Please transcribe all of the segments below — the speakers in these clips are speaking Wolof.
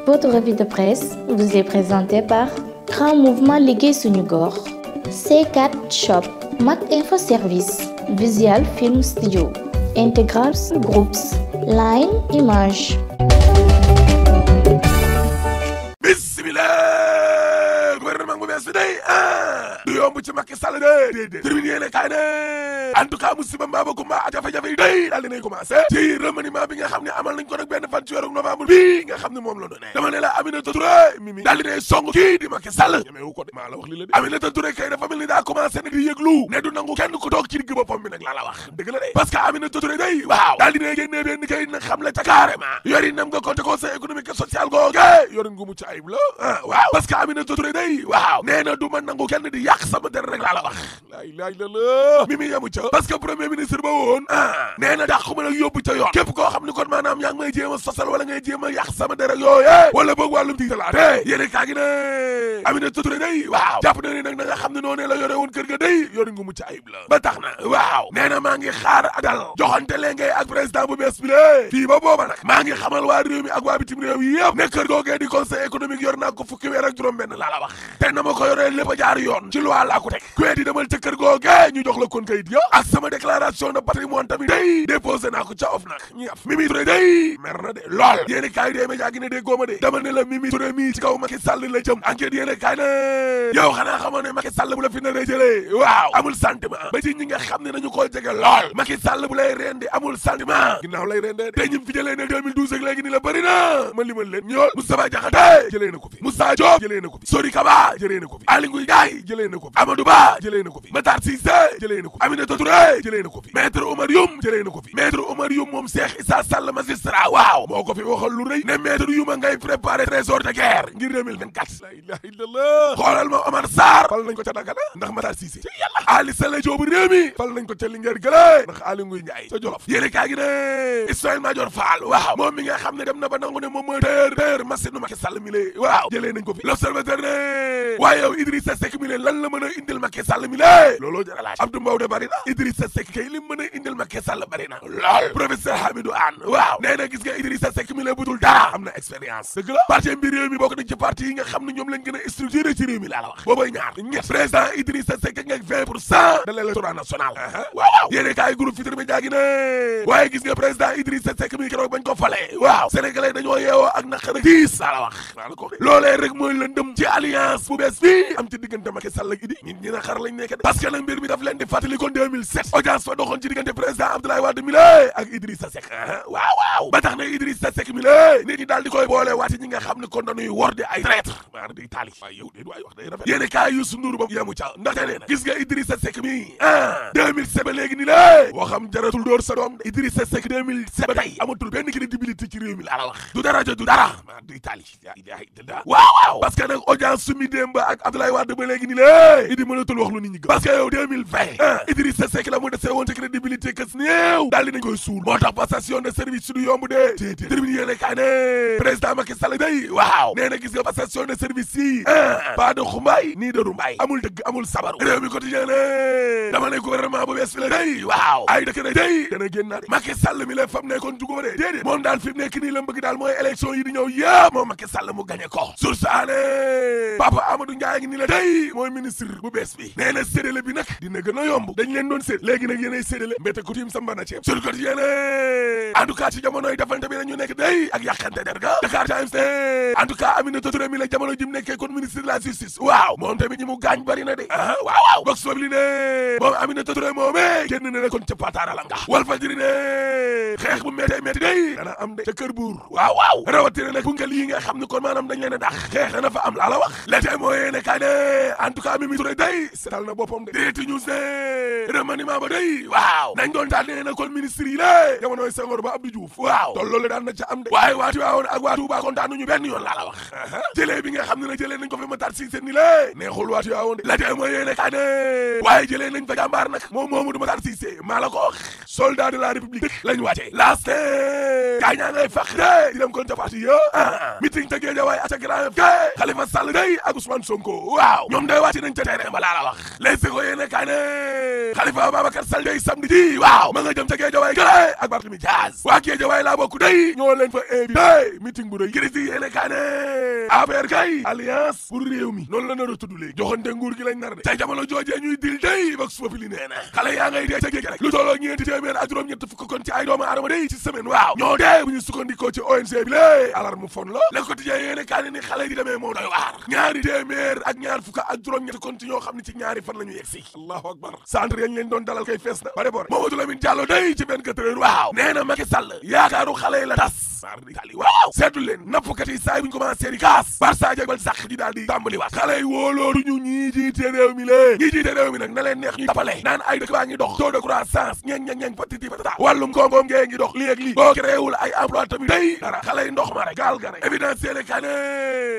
Votre revue de presse vous est présentée par Grand Mouvement Liggéey Suñu Gox, C4 Shop, Mac Info Service, Visual Film Studio, Integral Groups, Line Image. Bismillah, gouvernement bu bees bi day du yomb ci Macky Sall de déedéet termine yéene kaay ne en tout cas musiba mbaa ba kumba jafe-jafe yi day daal dinañ commencé ci remaniement bi nga xam ne amal nañ ko nag benn fan ci weeru novembre bi nga xam ne moom la doon dama ne la Aminata Touré Mimi daal dinay song kii di Macky Sall ñemewu ko de maa la wax li la de Aminata Touré kay dafa mel ni daa commencé nag di yëglu ne du nangu kenn ku toog ci digg boppam bi nag laa la wax dëgg la de parce que Aminata Touré day waaw daal dinay génnee benn kay nag xam la ca carrément yori nam nga côté conseil économique et social googe yorin ngu mucc ayib la waaw parce que Aminata Touré day waaw nee na du ma nangu kenn di yàq sama der rek laa la wax laa ilaaha illallaah Mimi yamu ca parce que premier ministre ba woon nee na dàq ma nag yóbbu ca yoon képp koo xam ni kon maanaam yaa ngi may jéem a sosal wala ngay jéem a yàq sama der ak yooye wala boog wàllum tiitalaate yéene kaa gi ne Aminata Touré day waaw jàpp na ni nag na nga xam ne noonu la yore woon kër ga day yori ngu mucc ayib la ba tax na waaw nee na maa ngi xaar dal joxante lee ngay ak président bu bees bi lé fii ba booba nag maa ngi xamal waa réew mi ak waa bitim réew yi yëpp ne kër googee di conseil économique yor naa ko fukki weer ak juróom benn laa la wax te na ma ko yoree lépp a jaar yoon ci loi laa ko teg kuwee di demal ca kër googee ñu jox la kon kayit yo ak sama déclaration de patrimoine tamit day déposé naa ko ca OFNAC ñi af Mimi Touré day mer na de lool yéeni kaay dee média gi ne dee góoma de dama ne la Mimi Touré mii ci kaw Macky Sall la jëm enquête yéene kaay ne yow xanaa xamoo ne Macky Sall bu la fi naree jëlee waaw amul sentiment ba ci ñi nga xam ne nañu koo jege lool Macky Sall bu lay rendi amul sentiment ginnaaw lay rendee te ñim fi jëlee ne 2012 ak léegi ni la bëri na ma limal leen ñool Moustapha Diakhaté jëlee na ko fi Moussa Diop jëlee na ko fi Sori Kaba jëlee na ko fi Aly Ngouille Ndiaye jëlee na ko fi Amadou Ba jëlee na ko fi Matar Cissé jëlee na ko fi Aminata Touré jëlee na ko fi Maître Oumar Youm jëlee na ko fi Maître Oumar Youm moom Cheikh Issa Sall magistrat waaw moo ko fi waxal lu rëy ne Maître Youm a ngay préparé trésor de guerre ngir 2024 la ilaha illallah xoolal ma Omar Sarr fal nañ ko ca Dagana ndax Matar Cissé ci yàlla Ali Sall Diop réew mi fal nañ ko ca Linguère gële ndax Aly Ngouille Ndiaye ca Jolof yéene kaa gi ne Ismaïla Madior Fall waaw moom mi nga xam ne dem na ba nangu ne moom mooy téer Massirou Macky Sall mi lée waaw jëlee nañ ko fi L'Observateur ne waaye yow Idrissa Seck mi lée lan la mën a indil Macky Sall mi lée looloo jar a laaj Abdou Mbow de bari na Idrissa Seck kay li mën a indil Macky Sall bari na lool professeur Hamidou Anne waaw nee na gis nga Idrissa Seck mi lée budul dara am na expérience dëgg la parti bi réew mi bokk nañ ci parti yi nga xam ne ñoom lañ gën a structuré ci réew mi laa la wax boobay ñaar ñett président Idrissa Seck nga 20% de l'électorat national waaw yéene kaay groupe Futurs Médias gi ne waaye gis nga président Idrissa Seck mi keroog bañ ko fale waaw sénégalais dañoo yeewoo ak naqar ak tiis laa la wax maa la ko loolee rek mooy lëndëm ci alliance bu bees bi am ci diggante Macky Sall ak Idi nit ñi na xar lañ nekk de parce que nag mbir mi daf leen di fàttali kon 2007 audience fa doxoon ci diggante président Abdoulaye Wade mi lée ak Idrissa Seck waaw ba tax na Idrissa Seck mi lée nit ñi daal di koy boole waati ñi nga xam ne kon dañuy wor di ay traître maa di taali waaye yow déet waay wax day rafet yéene kaay Youssou Ndour ba yemu ca ndaxte nee na gis nga Idrissa Seck mi 2007 ba léegi ni lée boo xam jaratul dóor sa doom de Idrissa Seck 2007 ba tey amatul benn crédibilité ci réew mi laa la wax du dara du dara maa di taali waaw parce que nag audience su mi démb ak Abdoulaye Wade ba léegi ni lée Idi mënatul wax lu nit ñi gëm parce que yow 2020 Idrissa Seck la mu desee woon ci crédibilité kës néew daal dinañ koy suul moo tax passation de service su du yomb de téeté termine yéene kaay ne président Macky Sall day waaw nee na gis nga passation de service yi pas de xumbaay nii de rumbaay amul dëgg amul sabaru réew mi quotidien ne dama ne gouvernement bu bees fi la day waaw ay dëkk na day dana génn naa de Macky Sall mi la fam nekkoon juguma de déedéet moom daal fi mu nekk nii la bëgg daal mooy élection yi di ñëw yëpp moom Macky Sall mu gagné ko source aane Papa Amadou Ndiaye ngi ni la day mooy ministre bu bees bi nee na séddale bi nag dina gën a yomb dañ leen doon sédd léegi nag yéenay séddale mbéte ku tiim sa mbana ceeb sur quotidien en tout cas ci jamonoy defante bi nañu nekk day ak yàqante der ga Dakar Times en tout cas Aminata Touré mi la jamono ji mu nekkee kon ministre de la justice waaw moom tamit ñi mu gaañ bari na de waaw box sobli ne moom Aminata Touré moomee génn na ne kon ca pataara la nga Walf Fadjri ne xeex bu méttee métti day dana am de ca kër buur waaw rawatina nag pungal yi nga xam ne kon maanaam dañ leen a dax xeex dana fa am laa la wax l'été mooy ne kay ne en tout cas Mimi Touré day seetal na boppam de Direct News ne remaniement ba day waaw nañ doon tànnee na kon ministre yi lée jamonoy Senghor ba Abdou Diouf waaw toll loolu daan na ca am de waaye waati waawoon ak waa Touba kontaanuñu benn yoon laa la wax jëlee bi nga xam ne na jëlee nañ ko fi Matar Cissé ni lée neexul waati waawoon de la tey mooy yéene kay ne waaye jëlee nañ fa jàmbaar nag moom Mamadou Matar Cissé maa la ko wax soldat de la république dëkk lañ wàcce laaste gaa ñaa ngay fax de di dem kon ca parti yo meeting te Guédiawaye ak ca Grand Yoff ke Khalifa Sall day ak Ousmane Sonko waaw ñoom day wàcc nañ ca terrain ba laa la wax les ko yéene kaa ne Khalifa Babacar Sall day samedi ji waaw ma nga jëm ca Guédiawaye gële ak Barthélémy Dias waa Guédiawaye laa bokk day ñoo leen fa invité meeting bu rëy critique yéene kaa ne APR kay alliance pour réew mi noonu la nar a tudd léegi joxante nguur gi lañ nar de ca jamono joojee ñuy dil day vox populi nee na xale yaa ngay dee ca géej rek lu tolloo ñeenti téeméer ak juróom-ñett fukk kon ci ay doomu aadama day ci semaine waaw ñoo dee bu ñu sukkandikoo ci ONG bi lé alarme fon la Le Quotidien yéene kaa ne ni xale di demee moo doy waar ñaari téeméer ak ñaar fukk ak juróom-ñett kon ci ñoo xam ne ci ñaari fan la ñu yegsi allahu akbar centre yañ leen doon dalal kay fees na bare boore Mamadou Lamine Diallo day ci 24 heures waaw nee na Macky Sall yaakaaru xale la tas waaw seetlu leen nappkat yi saa yi bu ñu commencé di kaas Barça jégbal sax di daal di tàmbali waat xale yi wóolooru ñu ñii jiite réew mi lée ñii jiite réew mi nag na leen neex ñu tapale naan ay dëkk baa ngi dox taux de croissance ñeng patiti patata wàllum koom-koom ngee ngi dox lii ak lii boo créewul ay emploi tamit day dara xale yi ndox ma rek gaal ga rek évidence yéene kaa ne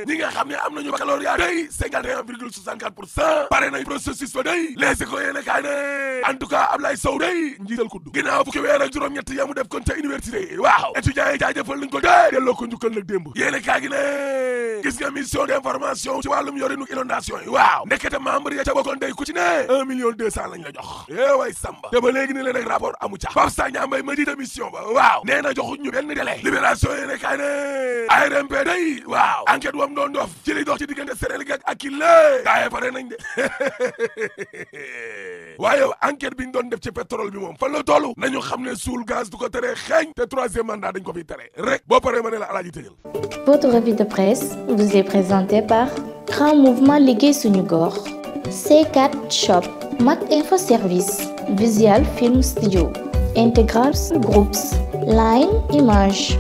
ñi nga xam ne am nañu baccalauréat day 51,64% pare nañ processus ba day les écoles yéene kaa ne en tout cas Ablaye Sow day njiital kuddu ginnaaw fukki weer ak juróom-ñett yamu def kon ca université waaw étudiants yi jaajëfal nañ ko dee delloo ko njukkal nag démb yéene kaa gi ne gis nga mission d'information ci wàllum yorinu inondation yi waaw ndekete membre ya ca bokkoon day ku ci ne 1,2 million lañ la jox way samba te ba léegi ni leen rek rapport amu ca Pape Sagna Mbaye ma jiite mission ba waaw nee na joxuñ ñu benn délai libération yéene kaa ne ARMP day waaw enquête wam doon dof ci li dox ci diggante Sénégal ak Kile gaaye pare nañ de waaye enquête bi ñu doon def ci pétrole bi moom fan la tollu nañu xam ne suul gaz du ko tere xeeñ te 3e mandat dañ ko fiy tere rek boo paree ma ne la alaaji tëjal. Votre revue de presse vous est présentée par Grand Mouvement Liggéey Suñu Gox, C4 Shop, Mac Info Service, Visual Film Studio, Integral Groups, Line Image.